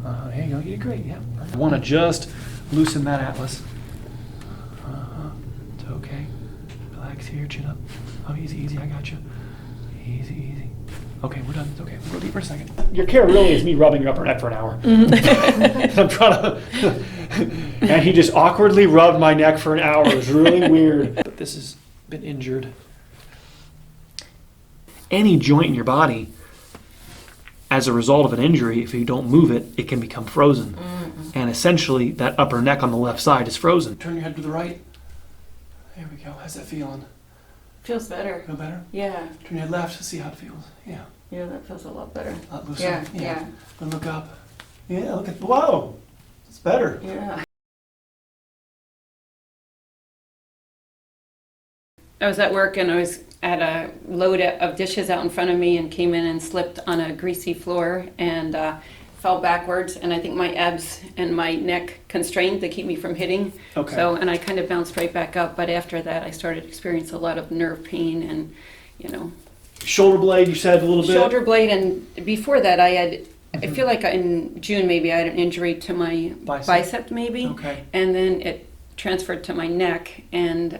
Here you go. You did great. Yeah. I want to just loosen that atlas. It's okay. Relax here. Chin up. Oh, easy, easy. I got you. Easy, easy. Okay, we're done. It's okay. We'll go deep for a second. Your care really is me rubbing your upper neck for an hour. I'm trying to... And he just awkwardly rubbed my neck for an hour. It was really weird. But this has been injured. Any joint in your body, as a result of an injury, if you don't move it, it can become frozen. And essentially, that upper neck on the left side is frozen. Turn your head to the right. There we go. How's that feeling? Feels better. Feel better? Yeah. Turn your head left to see how it feels. Yeah. Yeah, that feels a lot better. A lot looser. Yeah. And look up. Yeah, look at, whoa, it's better. Yeah. I was at work and I had a load of dishes out in front of me and came in and slipped on a greasy floor and fell backwards, and I think my abs and my neck constrained to keep me from hitting. Okay. So, and I kind of bounced right back up, but after that I started experiencing a lot of nerve pain and, you know. Shoulder blade, you said a little bit? Shoulder blade, and before that I feel like in June maybe I had an injury to my bicep maybe. Okay. And then it transferred to my neck, and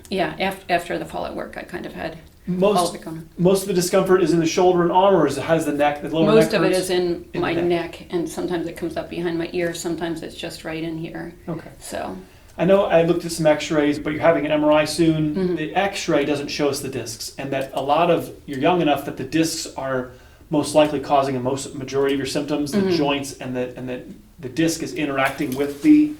after the fall at work I kind of had all of it going on. Most of the discomfort is in the shoulder and arm, or how does the neck, the lower neck Most of it hurts? is in my neck, and sometimes it comes up behind my ear, sometimes it's just right in here. Okay. So. I know I looked at some x-rays, but you're having an MRI soon. The x-ray doesn't show us the discs, and that you're young enough that the discs are most likely causing the majority of your symptoms, the joints, and that the disc is interacting with the,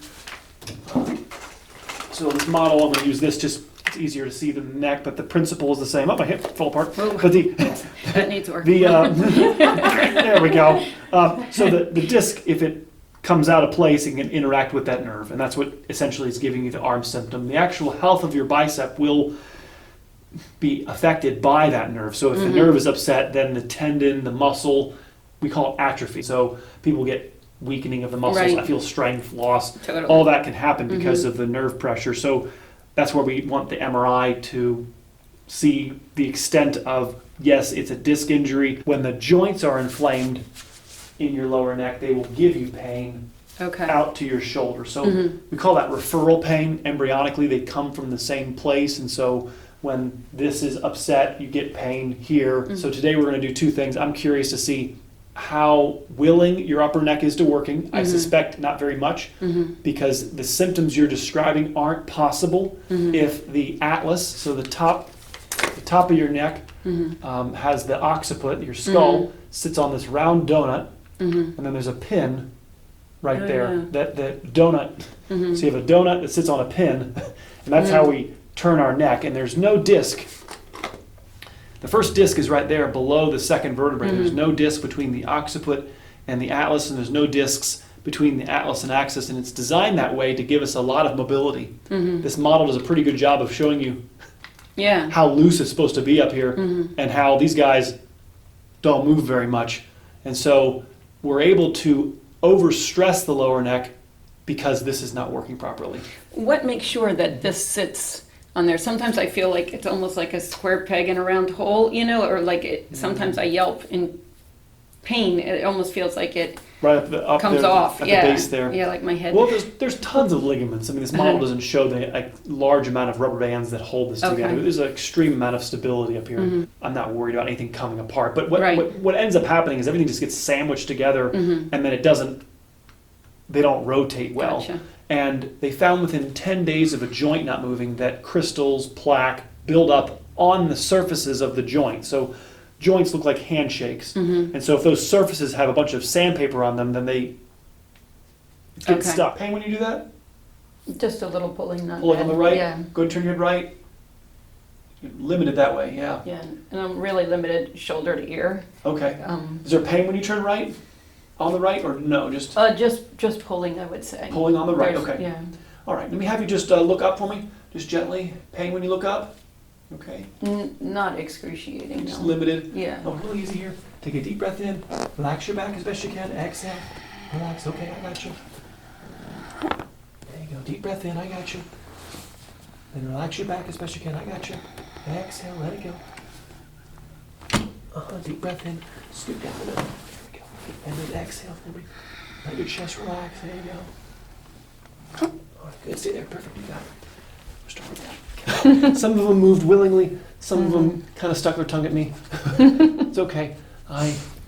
so this model, I'm going to use this just, it's easier to see than the neck, but the principle is the same. Oh, my hip fell apart. Oh, but that needs work. There we go. So the disc, if it comes out of place, it can interact with that nerve, and that's what essentially is giving you the arm symptom. The actual health of your bicep will be affected by that nerve. So if the nerve is upset, then the tendon, the muscle, we call it atrophy. So people get weakening of the muscles. Right. I feel strength loss. Totally. All that can happen because of the nerve pressure. So that's where we want the MRI to see the extent of, yes, it's a disc injury. When the joints are inflamed in your lower neck, they will give you pain out to your shoulder. So we call that referral pain. Embryonically, they come from the same place. And so when this is upset, you get pain here. So today we're going to do two things. I'm curious to see how willing your upper neck is to working. I suspect not very much, because the symptoms you're describing aren't possible if the atlas, so the top of your neck, has the occiput, your skull, sits on this round donut, and then there's a pin right there. That donut, so you have a donut that sits on a pin, and that's how we turn our neck, and there's no disc. The first disc is right there below the second vertebrae. There's no disc between the occiput and the atlas, and there's no discs between the atlas and axis, and it's designed that way to give us a lot of mobility. This model does a pretty good job of showing you how loose it's supposed to be up here, and how these guys don't move very much. And so we're able to overstress the lower neck because this is not working properly. What makes sure that this sits on there? Sometimes I feel like it's almost like a square peg in a round hole, you know, or like sometimes I yelp in pain. It almost feels like it up comes there, off. at the base there. Yeah, like my head. Well, there's tons of ligaments. I mean, this model doesn't show the large amount of rubber bands that hold this together. There's an extreme amount of stability up here. I'm not worried about anything coming apart. But what ends up happening is everything just gets sandwiched together, and then they don't rotate well. Gotcha. And they found within 10 days of a joint not moving that crystals, plaque, build up on the surfaces of the joint. So joints look like handshakes. And so if those surfaces have a bunch of sandpaper on them, then they get stuck. Pain when you do that? Just a little pulling, not Pulling bad. on the right? Yeah. Go ahead, turn your head right. You're limited that way, yeah. Yeah, and I'm really limited shoulder to ear. Okay. Is there pain when you turn right? On the right, or no? Just pulling, I would say. Pulling on the right, okay. Yeah. All right, let me have you just look up for me. Just gently. Pain when you look up? Okay. Not excruciating, Just no. limited. Yeah. Oh, really easy here. Take a deep breath in. Relax your back as best you can. Exhale. Relax. Okay, I got you. There you go. Deep breath in. I got you. Then relax your back as best you can. I got you. Exhale. Let it go. Deep breath in. Scoot down a little. There we go. And then exhale for me. Let your chest relax. There you go. All right, good. Stay there. Perfect. You got it. We'll start with that. Some of them moved willingly. Some of them kind of stuck their tongue at me. It's okay.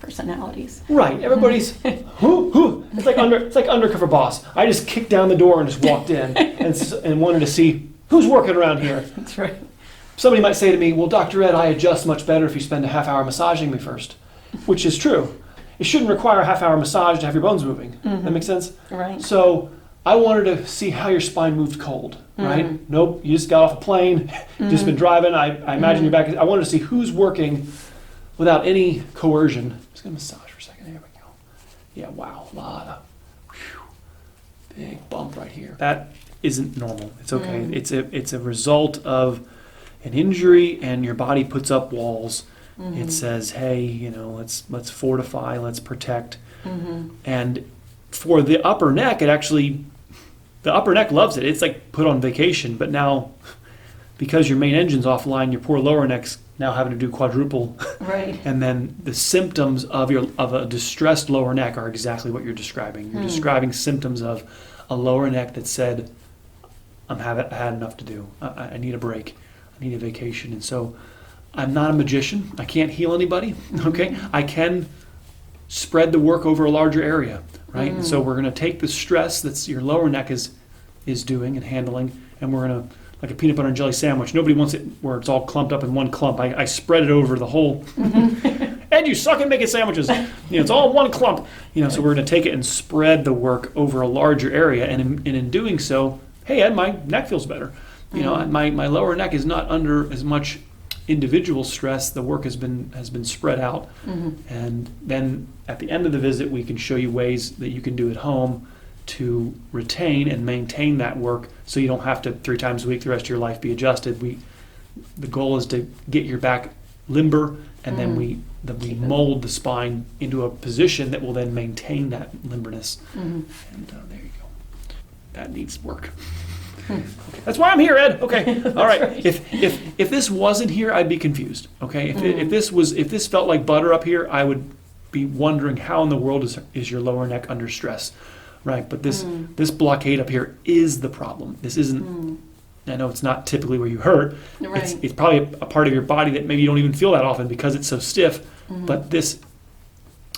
Personalities. Right. Everybody's who. It's like undercover boss. I just kicked down the door and just walked in and wanted to see who's working around here. That's right. Somebody might say to me, well, Dr. Ed, I adjust much better if you spend a half hour massaging me first, which is true. It shouldn't require a half hour massage to have your bones moving. That makes sense? Right. So I wanted to see how your spine moved cold, right? Nope, you just got off a plane, just been driving. I imagine you're back. I wanted to see who's working without any coercion. I'm just going to massage for a second. There we go. Yeah, wow, a lot of big bump right here. That isn't normal. It's okay. It's a result of an injury, and your body puts up walls. It says, hey, let's fortify, let's protect. And for the upper neck, the upper neck loves it. It's like put on vacation. But now, because your main engine's offline, your poor lower neck's now having to do quadruple. Right. And then the symptoms of a distressed lower neck are exactly what you're describing. You're describing symptoms of a lower neck that said, I had enough to do. I need a break. I need a vacation. And so I'm not a magician. I can't heal anybody. Okay. I can spread the work over a larger area. Right. And so we're going to take the stress that's your lower neck is doing and handling, and we're going to, like a peanut butter and jelly sandwich. Nobody wants it where it's all clumped up in one clump. I spread it over the whole. And you suck at making sandwiches. It's all one clump. So we're going to take it and spread the work over a larger area, and in doing so, hey Ed, my neck feels better. My lower neck is not under as much individual stress. The work has been spread out, and then at the end of the visit, we can show you ways that you can do at home to retain and maintain that work, so you don't have to 3 times a week the rest of your life be adjusted. The goal is to get your back limber, and then we mold the spine into a position that will then maintain that limberness. And there you go. That needs work. Okay. That's why I'm here, Ed. Okay. All right. If this wasn't here, I'd be confused. Okay. If this felt like butter up here, I would be wondering how in the world is your lower neck under stress, right? But this blockade up here is the problem. This isn't. I know it's not typically where you hurt. Right. It's probably a part of your body that maybe you don't even feel that often because it's so stiff. But this,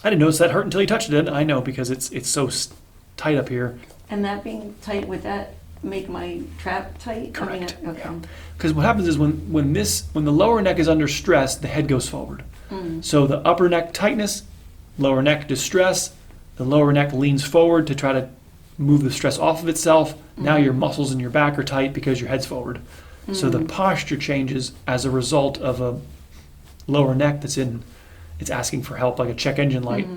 I didn't notice that hurt until you touched it. I know because it's so tight up here. And that being tight, would that make my trap tight? Correct. Okay. Because what happens is when the lower neck is under stress, the head goes forward. So the upper neck tightness, lower neck distress, the lower neck leans forward to try to move the stress off of itself. Now your muscles in your back are tight because your head's forward. So the posture changes as a result of a lower neck it's asking for help, like a check engine light.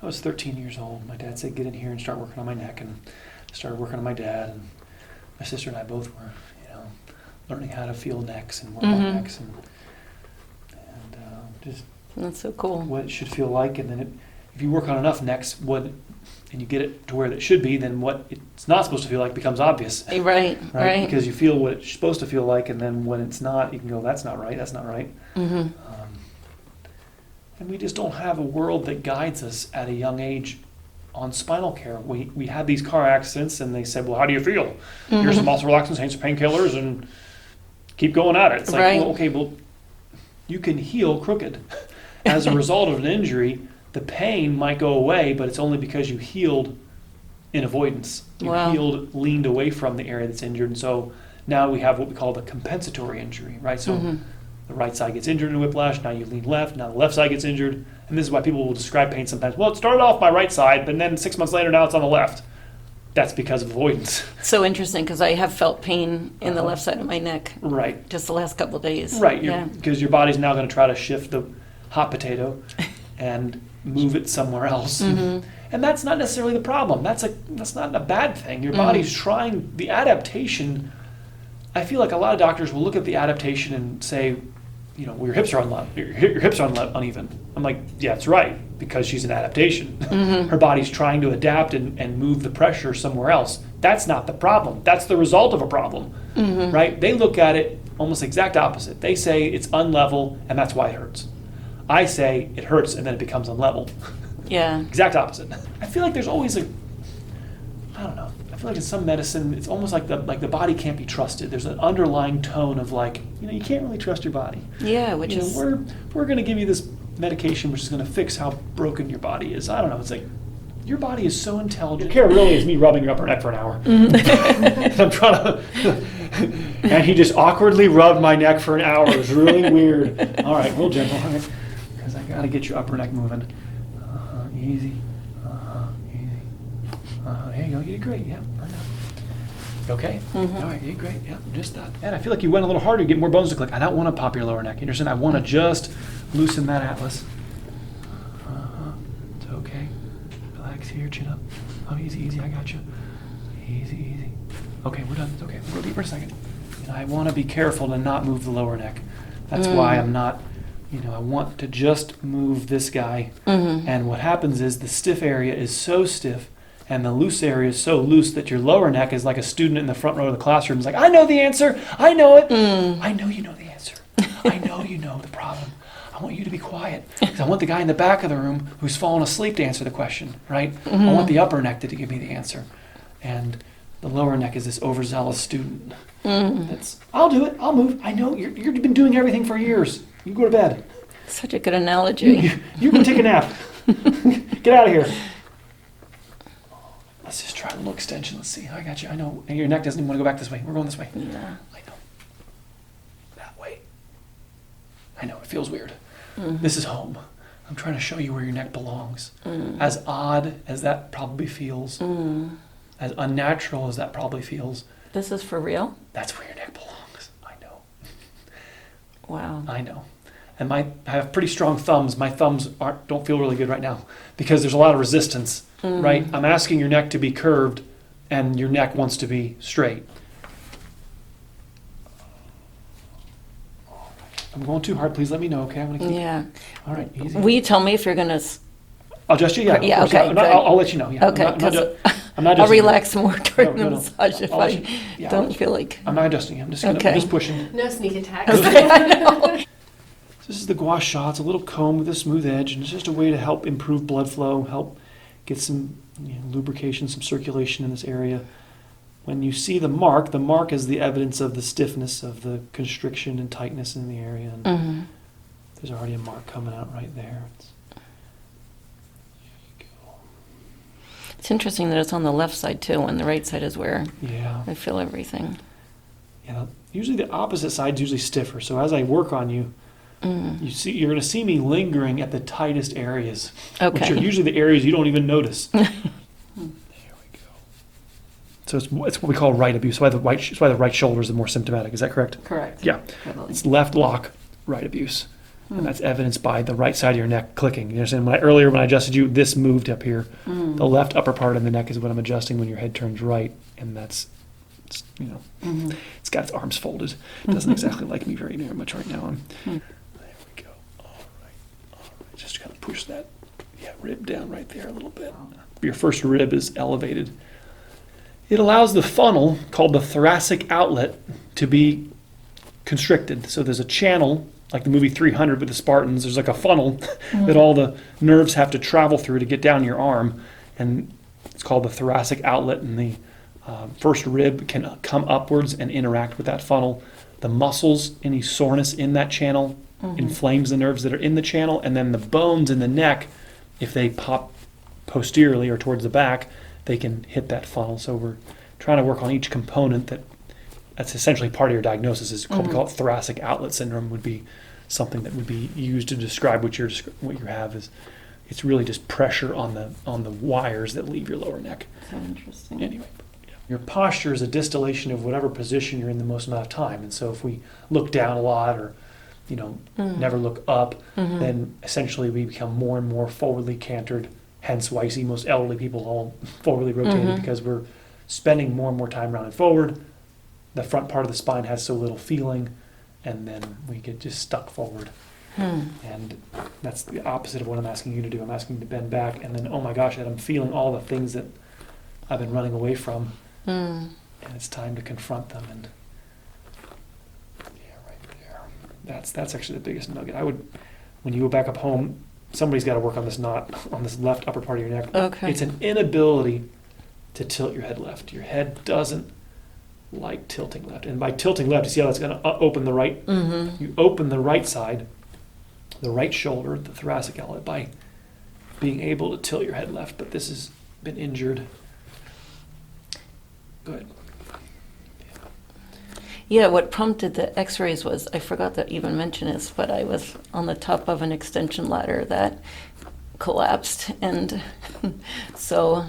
I was 13 years old. My dad said, get in here and start working on my neck. And I started working on my dad. And my sister and I both were, learning how to feel necks and work on necks. And just That's so cool. what it should feel like. And then if you work on enough necks, and you get it to where it should be, then what it's not supposed to feel like becomes obvious. Right. Because you feel what it's supposed to feel like, and then when it's not, you can go, that's not right, that's not right. And we just don't have a world that guides us at a young age on spinal care. We had these car accidents, and they said, well, how do you feel? Here's some muscle relaxants, here's some painkillers, and keep going at it. It's like, Right. well, okay, you can heal crooked. As a result of an injury, the pain might go away, but it's only because you healed in avoidance. You Wow. leaned away from the area that's injured. And so now we have what we call the compensatory injury, right? So the right side gets injured in a whiplash, now you lean left, now the left side gets injured. And this is why people will describe pain sometimes. Well, it started off my right side, but then 6 months later, now it's on the left. That's because of avoidance. So interesting, because I have felt pain in the left side of my neck Right. just the last couple of days. Right, Yeah. because your body's now going to try to shift the hot potato and move it somewhere else. And that's not necessarily the problem. That's not a bad thing. Your body's trying the adaptation. I feel like a lot of doctors will look at the adaptation and say, well, your hips are uneven. I'm like, yeah, that's right, because she's in adaptation. Her body's trying to adapt and move the pressure somewhere else. That's not the problem. That's the result of a problem, right? They look at it almost exact opposite. They say it's unlevel, and that's why it hurts. I say it hurts, and then it becomes unlevel. Yeah. Exact opposite. I feel like there's always I don't know. I feel like in some medicine, it's almost like the body can't be trusted. There's an underlying tone of like, you can't really trust your body. Yeah, which You know, is we're going to give you this medication which is going to fix how broken your body is. I don't know. It's like your body is so intelligent. Your care really is me rubbing your upper neck for an hour. And I'm trying to. And he just awkwardly rubbed my neck for an hour. It was really weird. All right, real gentle, all right? Because I got to get your upper neck moving. Easy. Easy. There you go. You did great. Yeah. Okay. All right. You did great. Yeah. Just that. And I feel like you went a little harder to get more bones to click. I don't want to pop your lower neck. You understand? I want to just loosen that atlas. It's okay. Relax here. Chin up. Oh, easy, easy. I got you. Easy, easy. Okay, we're done. It's okay. We'll go deeper in a second. And I want to be careful to not move the lower neck. That's why I'm not. I want to just move this guy. And what happens is the stiff area is so stiff and the loose area is so loose that your lower neck is like a student in the front row of the classroom. It's like, I know the answer. I know it. I know you know the answer. I know you know the problem. I want you to be quiet. Because I want the guy in the back of the room who's fallen asleep to answer the question, right? I want the upper neck to give me the answer. And the lower neck is this overzealous student. That's, I'll do it. I'll move. I know. You've been doing everything for years. You go to bed. such a good analogy. You can take a nap. Get out of here. Let's just try a little extension. Let's see. I got you. I know. And your neck doesn't even want to go back this way. We're going this way. Yeah. I know. That way. I know. It feels weird. This is home. I'm trying to show you where your neck belongs. As odd as that probably feels, as unnatural as that probably feels, This is for real? that's where your neck belongs. I know. Wow. I know. And I have pretty strong thumbs. My thumbs don't feel really good right now because there's a lot of resistance, right? I'm asking your neck to be curved and your neck wants to be straight. I'm going too hard. Please let me know, okay? I'm going to keep... Yeah. All right, easy. Will you tell me if you're going to... I'll adjust you? Yeah, Yeah, of course. okay, I'm not- good. I'll let you know. Yeah. Okay, I'm not 'cause I'm not I'll adjusting you. relax more during No, the no. massage if I'll I let you- yeah, don't feel like... I'm not adjusting you. I'm just, Okay. I'm just pushing. No sneak attack. This is the Gua Sha. It's a little comb with a smooth edge, and it's just a way to help improve blood flow, help get some lubrication, some circulation in this area. When you see the mark is the evidence of the stiffness, of the constriction and tightness in the area. And there's already a mark coming out right there. There you go. It's interesting that it's on the left side too, and the right side is where Yeah. I feel everything. Yeah. Usually the opposite side's usually stiffer. So as I work on you, you're going to see me lingering at the tightest areas, which are Okay. usually the areas you don't even notice. There we go. So it's what we call right abuse. It's why the right shoulder is the more symptomatic. Is that correct? Correct. Yeah. It's left lock, right abuse. And that's evidenced by the right side of your neck clicking. You understand? Earlier when I adjusted you, this moved up here. The left upper part of the neck is what I'm adjusting when your head turns right. And it's got its arms folded. It doesn't exactly like me very much right now. There we go. All right. Just kind of push that rib down right there a little bit. Your first rib is elevated. It allows the funnel, called the thoracic outlet, to be constricted. So there's a channel, like the movie 300 with the Spartans. There's like a funnel that all the nerves have to travel through to get down your arm. And it's called the thoracic outlet. And the first rib can come upwards and interact with that funnel. The muscles, any soreness in that channel inflames the nerves that are in the channel. And then the bones in the neck, if they pop posteriorly or towards the back, they can hit that funnel. So we're trying to work on each component that's essentially part of your diagnosis. We call it thoracic outlet syndrome. Would be something that would be used to describe what you have. Is it's really just pressure on the wires that leave your lower neck. So interesting. Anyway, your posture is a distillation of whatever position you're in the most amount of time. And so if we look down a lot or never look up, then essentially we become more and more forwardly cantered. Hence why you see most elderly people all forwardly rotated, because we're spending more and more time rounded forward. The front part of the spine has so little feeling, and then we get just stuck forward. And that's the opposite of what I'm asking you to do. I'm asking you to bend back, and then, oh my gosh, I'm feeling all the things that I've been running away from, and it's time to confront them. And right there. That's actually the biggest nugget. When you go back up home, somebody's got to work on this knot on this left upper part of your neck. Okay. It's an inability to tilt your head left. Your head doesn't like tilting left. And by tilting left, you see how that's going to open the right? Mm-hmm. You open the right side, the right shoulder, the thoracic outlet, by being able to tilt your head left. But this has been injured. Good. Yeah, what prompted the x-rays was, I forgot to even mention this, but I was on the top of an extension ladder that collapsed. And so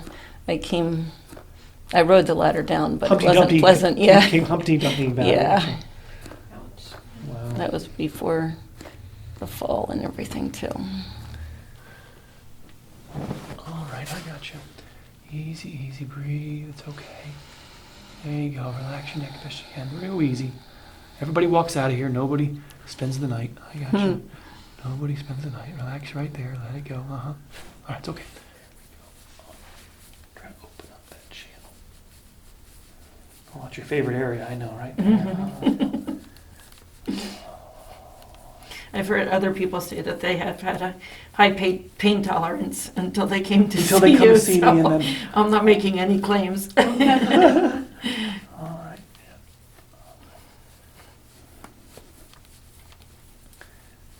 I rode the ladder down, but Humpty it wasn't Dumpty pleasant. Yeah. Came Humpty Dumpty back. Yeah. Wow. That was before the fall and everything too. All right, I got you. Easy, easy, breathe. It's okay. There you go. Relax your neck best you can. Real easy. Everybody walks out of here. Nobody spends the night. I got you. Nobody spends the night. Relax right there. Let it go. Uh-huh. All right, it's okay. Try to open up that channel. Oh, it's your favorite area. I know, right? I've heard other people say that they have had a high pain tolerance until they came to Until see they come you. to see me, and then I'm not making any claims. all right.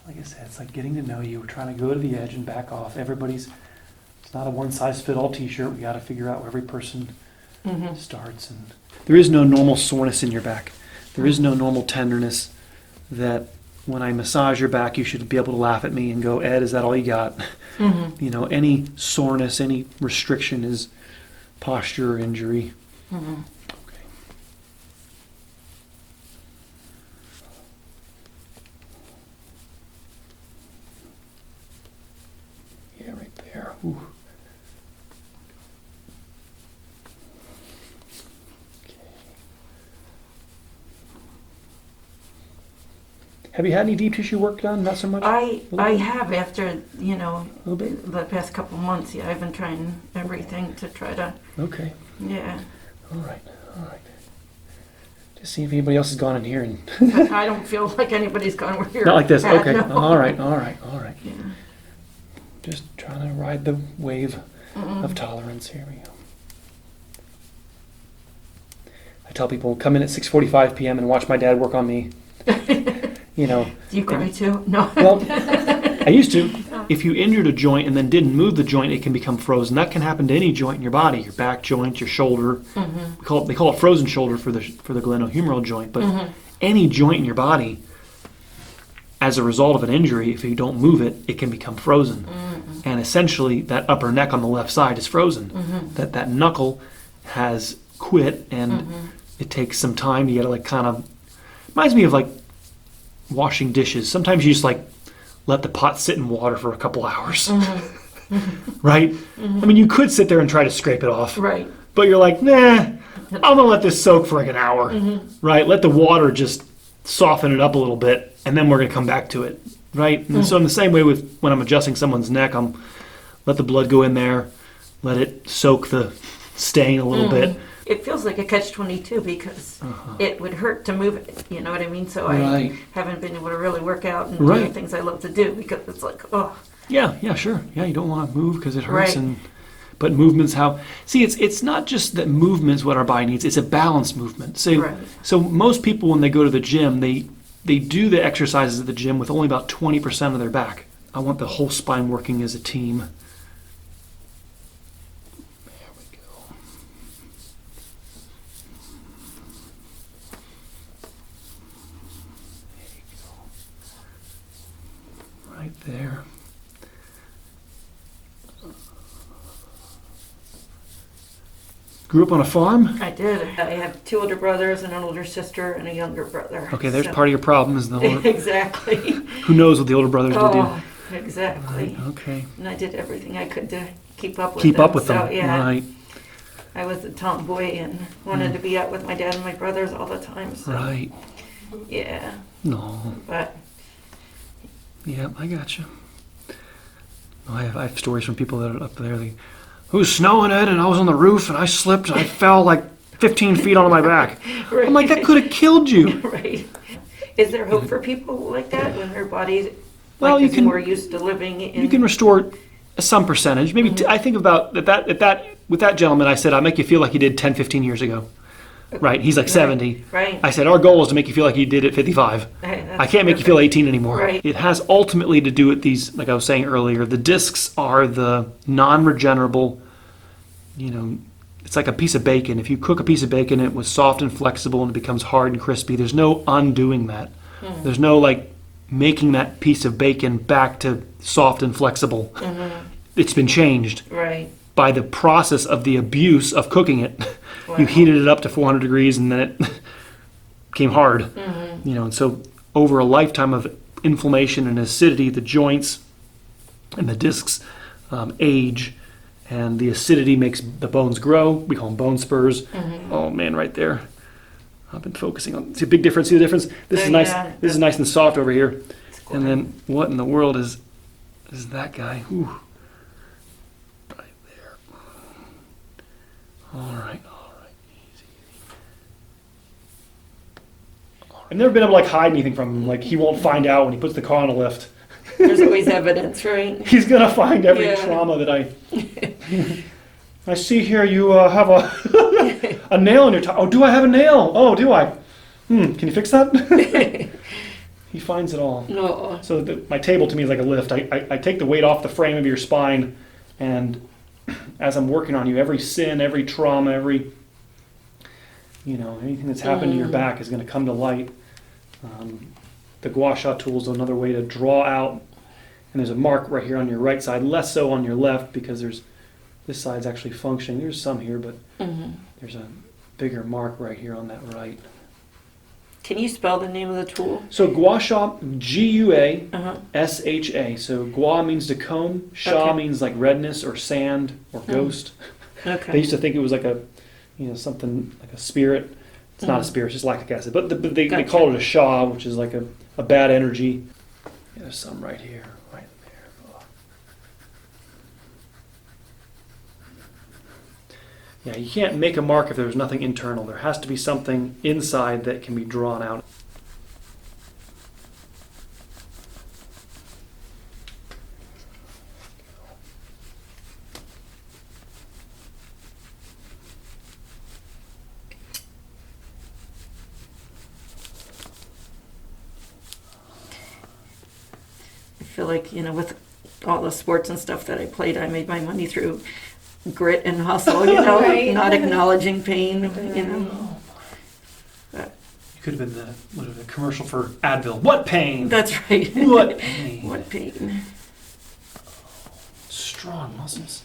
Like I said, it's like getting to know you. We're trying to go to the edge and back off. It's not a one-size-fit-all t-shirt. We got to figure out where every person starts. And there is no normal soreness in your back. There is no normal tenderness that when I massage your back, you should be able to laugh at me and go, Ed, is that all you got? You know, any soreness, any restriction is posture or injury. Okay. Yeah, right there. Ooh. Have you had any deep tissue work done? Not so much? I have after, A little bit? the past couple months, yeah, I've been trying everything to try to, Okay. yeah. All right. Just see if anybody else has gone in here and... But I don't feel like anybody's gone where you're Not like this. at, Okay. no. All right. Yeah. Just trying to ride the wave of tolerance. Here we go. I tell people, come in at 6:45 p.m. and watch my dad work on me. You know. Do you cry too? No. Well, I used to. If you injured a joint and then didn't move the joint, it can become frozen. That can happen to any joint in your body, your back joint, your shoulder. They call it frozen shoulder for the glenohumeral joint. But any joint in your body, as a result of an injury, if you don't move it, it can become frozen. And essentially, that upper neck on the left side is frozen. That knuckle has quit, and it takes some time to get it like kind of... Reminds me of like washing dishes. Sometimes you just like let the pot sit in water for a couple hours. Right? I mean, you could sit there and try to scrape it off. Right. But you're like, nah, I'm going to let this soak for like an hour. Right? Let the water just soften it up a little bit, and then we're going to come back to it. Right? And so in the same way with when I'm adjusting someone's neck, I'm let the blood go in there, let it soak the stain a little bit. It feels like a catch-22 because it would hurt to move it, you know what I mean? So Right. I haven't been able to really work out and do Right. the things I love to do because it's like, oh. Yeah, sure. Yeah, you don't want to move because it hurts. Right. But movement's how... See, it's not just that movement's what our body needs. It's a balanced movement. Right. So most people, when they go to the gym, they do the exercises at the gym with only about 20% of their back. I want the whole spine working as a team. There we go. There you go. Right there. Grew up on a farm? I did. I have two older brothers and an older sister and a younger brother. Okay, there's So- part of your problem is the older, Exactly. who knows what the older brothers will do. Oh, exactly. Okay. And I did everything I could to keep up with Keep them. up with So, them. yeah, Right, I was a tomboy and wanted to be out with my dad and my brothers all the time. So, right. yeah, No. but Yeah, I got you. I have stories from people that are up there. It was snowing, Ed, and I was on the roof, and I slipped, and I fell like 15 feet onto my back. I'm like, that could have killed you. right. Is there hope for people like that when their body Well, like you is can- more used to living in. You can restore some percentage. Maybe I think about that with that gentleman. I said, I make you feel like you did 10, 15 years ago. Right? He's like 70. Right. I said, our goal is to make you feel like you did it 55. I can't make you feel 18 anymore. Right. It has ultimately to do with these, like I was saying earlier, the discs are the non-regenerable, it's like a piece of bacon. If you cook a piece of bacon, it was soft and flexible and it becomes hard and crispy. There's no undoing that. There's no like making that piece of bacon back to soft and flexible. It's been changed Right. by the process of the abuse of cooking it. Wow. You heated it up to 400 degrees and then it became hard. And so over a lifetime of inflammation and acidity, the joints and the discs age, and the acidity makes the bones grow. We call them bone spurs. Oh man, right there. I've been focusing on. See a big difference. See the difference? This is nice. Yeah. This is nice and soft over here. And then what in the world is that guy? Ooh. Right there. All right. Easy. I've never been able to like hide anything from him. Like he won't find out when he puts the car on a lift. There's always evidence, right? He's gonna find every Yeah. trauma that I see here. You have a nail in your toe. Oh, do I have a nail? Oh, do I? Can you fix that? He finds it all. No. So my table to me is like a lift. I take the weight off the frame of your spine, and as I'm working on you, every sin, every trauma, anything that's happened to your back is going to come to light. The Gua Sha tool is another way to draw out, and there's a mark right here on your right side, less so on your left because this side's actually functioning. There's some here, but there's a bigger mark right here on that right. Can you spell the name of the tool? So Gua Sha, Gua Uh-huh. Sha. So Gua means to comb, Sha Okay. means like redness or sand or ghost. They Okay. used to think it was like something like a spirit. It's not a spirit, it's just lactic acid. But they Gotcha. call it a Sha, which is like a bad energy. Yeah, there's some right here, right there. Oh. Yeah, you can't make a mark if there's nothing internal. There has to be something inside that can be drawn out. I feel like, with all the sports and stuff that I played, I made my money through grit and hustle, Right. not acknowledging pain, You could have been the commercial for Advil. What pain? That's right. What pain? What pain. Strong muscles.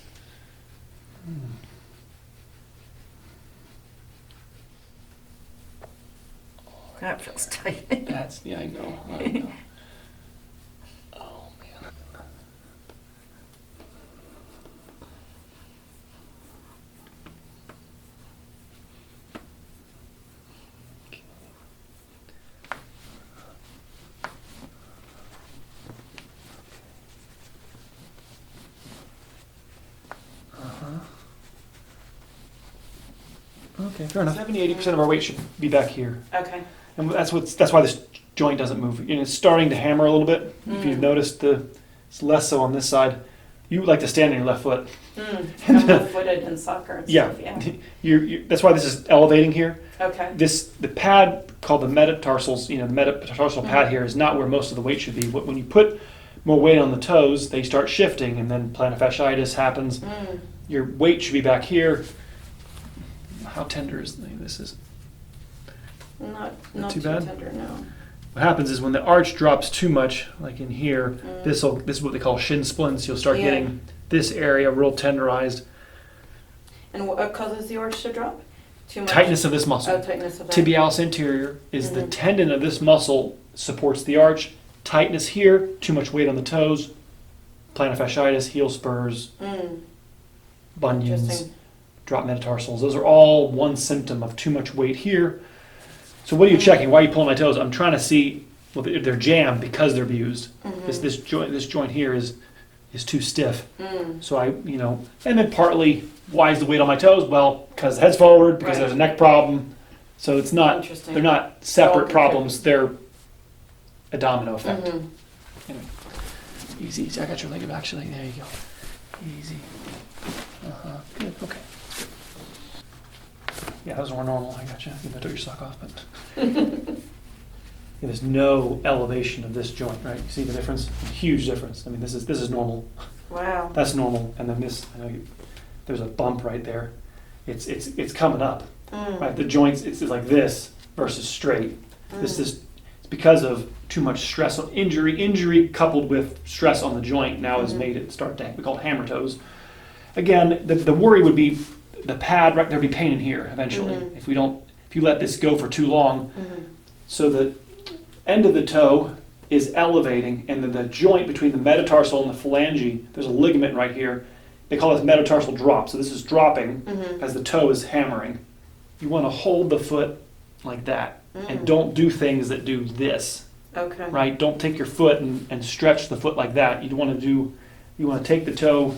That feels tight. That's I know. Oh man. Okay, fair enough. 70-80% of our weight should be back here. Okay. And that's why this joint doesn't move. It's starting to hammer a little bit. If you've noticed, it's less so on this side. You like to stand on your left foot. I'm left-footed in soccer and Yeah. stuff, yeah. That's why this is elevating here. Okay. The pad called the metatarsals, the metatarsal pad here is not where most of the weight should be. When you put more weight on the toes, they start shifting, and then plantar fasciitis happens. Your weight should be back here. How tender is this? Is Not too too bad? tender, no. what happens is when the arch drops too much, like in here, this is what they call shin splints. You'll start Yeah. getting this area real tenderized. And what causes the arch to drop? Too much? Tightness of this muscle. Oh, tightness of that. Tibialis anterior is the tendon of this muscle supports the arch. Tightness here, too much weight on the toes, plantar fasciitis, heel spurs, bunions, Interesting. drop metatarsals. Those are all one symptom of too much weight here. So what are you checking? Why are you pulling my toes? I'm trying to see, well, they're jammed because they're abused. This joint here is too stiff. So and then partly, why is the weight on my toes? Well, because the head's forward, because Right. there's a neck problem. So it's not, Interesting. they're not separate Okay. problems. They're a domino effect. Anyway. Easy, easy. I got your leg actually. There you go. Easy. Good. Okay. Yeah, that was more normal. I got you. You took your sock off, but there's no elevation of this joint, right? You see the difference? Huge difference. I mean, this is normal. Wow. That's normal. And then this, I know there's a bump right there. It's coming up, right? The joints, it's like this versus straight. This is it's because of too much stress on injury coupled with stress on the joint now has made it start to, we call it hammer toes. Again, the worry would be the pad, right? There'd be pain in here eventually if you let this go for too long. So the end of the toe is elevating, and then the joint between the metatarsal and the phalange, there's a ligament right here. They call this metatarsal drop. So this is dropping as the toe is hammering. You want to hold the foot like that and don't do things that do this. Okay. Right? Don't take your foot and stretch the foot like that. You want to take the toe,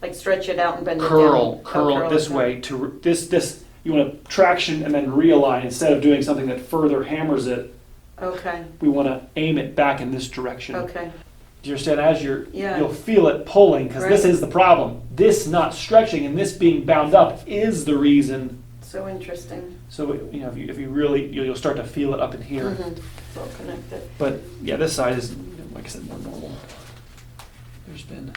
Like stretch it out and bend curl it down. this way to this. You want to traction and then realign instead of doing something that further hammers it. Okay. We want to aim it back in this direction. Okay. Do you understand? As Yeah. you'll feel it pulling because this Right. is the problem. This not stretching and this being bound up is the reason. So interesting. So if you really you'll start to feel it up in here. It's all connected. But yeah, this side is, like I said, more normal. There's been,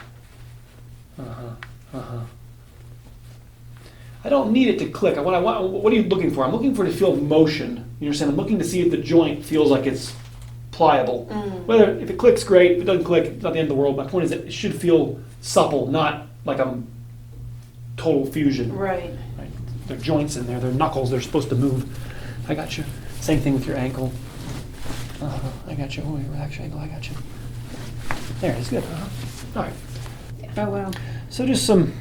I don't need it to click. What are you looking for? I'm looking for it to feel motion. You understand? I'm looking to see if the joint feels like it's pliable. If it clicks, great. If it doesn't click, it's not the end of the world. My point is that it should feel supple, not like a total fusion. Right. Right? There are joints in there. They're knuckles. They're supposed to move. I got you. Same thing with your ankle. I got you. Oh, you relax your ankle. I got you. There it is. Good. All right. Oh, wow. So just some.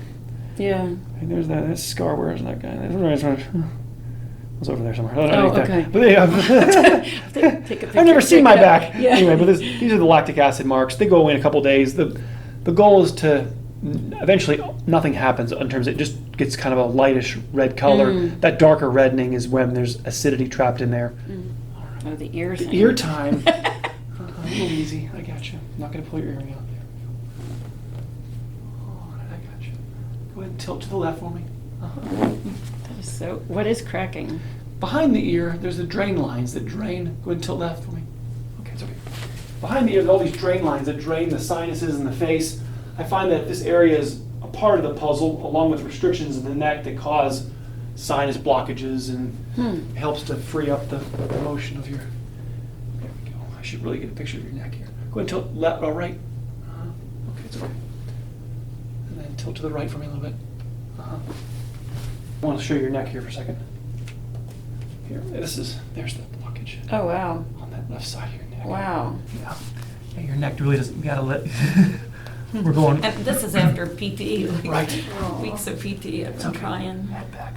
Yeah. There's that scar. Where is that guy? It was over there somewhere. Oh, okay. But yeah, Take a picture. I've never seen my back. Yeah. Anyway, but these are the lactic acid marks. They go away in a couple days. The goal is to eventually nothing happens in terms of it just gets kind of a lightish red color. That darker reddening is when there's acidity trapped in there. Oh, the ears. The ear time. A little easy. I got you. I'm not going to pull your earring out. There we go. All right, I got you. Go ahead and tilt to the left for me. So, what is cracking? Behind the ear, there's the drain lines that drain. Go ahead and tilt left for me. Okay, it's okay. Behind the ear, there's all these drain lines that drain the sinuses and the face. I find that this area is a part of the puzzle, along with restrictions in the neck that cause sinus blockages, and it helps to free up the motion of your. There we go. I should really get a picture of your neck here. Go ahead and tilt left or right. Okay, it's okay. And then tilt to the right for me a little bit. I want to show you your neck here for a second. Here, there's the blockage Oh, wow. on that left side of your neck. Wow. Yeah, your neck really doesn't. You gotta let. We're going. And this is after PT. Like Right. Weeks of PT. I've been trying. Head back.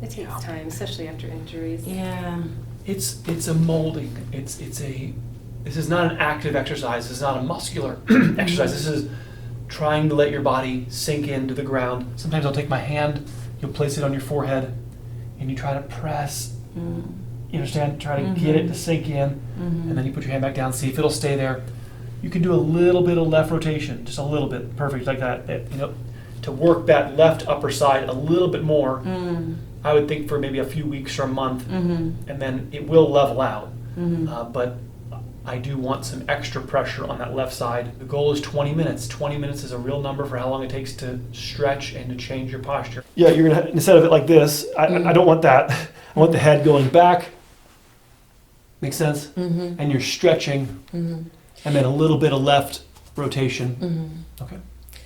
It takes time, especially after injuries. Yeah. It's a molding. This is not an active exercise. This is not a muscular exercise. This is trying to let your body sink into the ground. Sometimes I'll take my hand, you'll place it on your forehead, and you try to press. You understand? Try to get it to sink in, and then you put your hand back down, see if it'll stay there. You can do a little bit of left rotation, just a little bit, perfect like that. To work that left upper side a little bit more. I would think for maybe a few weeks or a month, and then it will level out. But I do want some extra pressure on that left side. The goal is 20 minutes. 20 minutes is a real number for how long it takes to stretch and to change your posture. Yeah, you're gonna, instead of it like this, I don't want that. I want the head going back. Makes sense? And you're stretching, and then a little bit of left rotation. Okay.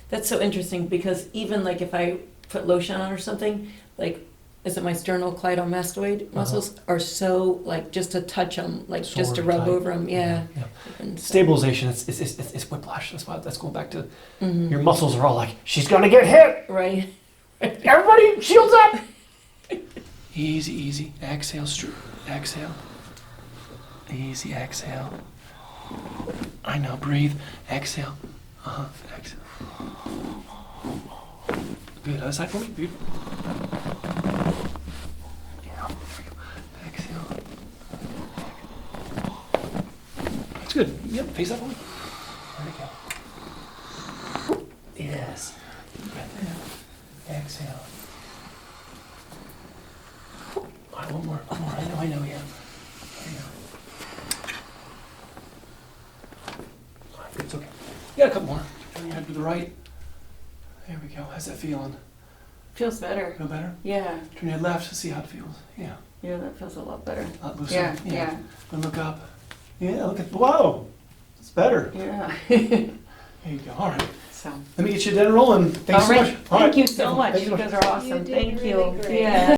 That's so interesting because even like if I put lotion on or something, like, is it my sternocleidomastoid muscles are so like just to touch them, like just to Sore, rub tight. over them, yeah. And so- Stabilization, it's whiplash. That's going back to your muscles are all like, she's gonna get hit. Right. Everybody, shields up. Easy, easy. Exhale, exhale. Easy, exhale. I know, breathe. Exhale. Exhale. Good. Other side for me. Good. Yeah. Exhale. That's good. Yep. Face that for me. There you go. Exhale. All right, one more. I know, yeah. There you go. All right, it's okay. You got a couple more. Turn your head to the right. There we go. How's that feeling? Feels better. Feel better? Yeah. Turn your head left to see how it feels. Yeah. Yeah, that feels a lot better. A lot looser. Yeah. And look up. Yeah, look at, whoa. It's better. Yeah. There you go. All right. So. Let me get you dead rolling. Thanks All so right. much. All right. Thank you so much. Thank you You guys are awesome. You did Thank really you. great. Yeah.